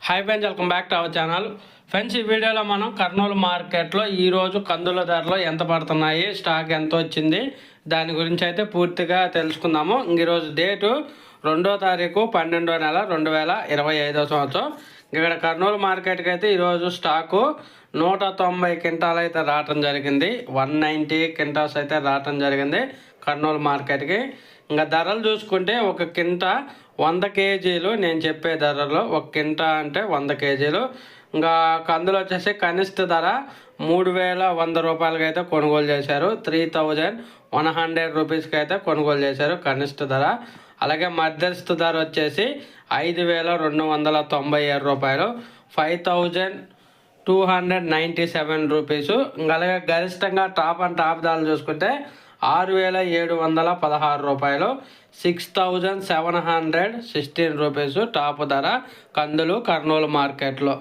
Hi friends, welcome back to our channel. Friends, ఈ వీడియోలో మనం కర్నూలు మార్కెట్లో ఈరోజు కందుల ధరలు ఎంత పడుతున్నాయి, స్టాక్ ఎంత వచ్చింది, దాని గురించి అయితే పూర్తిగా తెలుసుకుందాము. ఈరోజు డేటు 2వ తారీఖు 12వ నెల 2025 సంవత్సరం. ఇక్కడ కర్నూలు మార్కెట్కి అయితే ఈరోజు స్టాకు 190 క్వింటాలు అయితే రావటం జరిగింది. 190 క్వింటాల్స్ అయితే రావటం జరిగింది కర్నూలు మార్కెట్కి. ఇంకా ధరలు చూసుకుంటే ఒక కింట 100 కేజీలు, నేను చెప్పే ధరలో ఒక కింట అంటే 100 కేజీలు. ఇంకా కందులు వచ్చేసి కనిష్ట ధర 3100 రూపాయలకి అయితే కొనుగోలు చేశారు. 3100 రూపీస్కి అయితే కొనుగోలు చేశారు కనిష్ట ధర. అలాగే మధ్యస్థ ధర వచ్చేసి 5297 రూపాయలు, 5297 రూపీసు. అలాగే గరిష్టంగా టాప్ అండ్ టాప్ ధరలు చూసుకుంటే 6716 రూపాయలు, 6716 రూపీసు టాప్ ధర కందులు కర్నూలు మార్కెట్లో.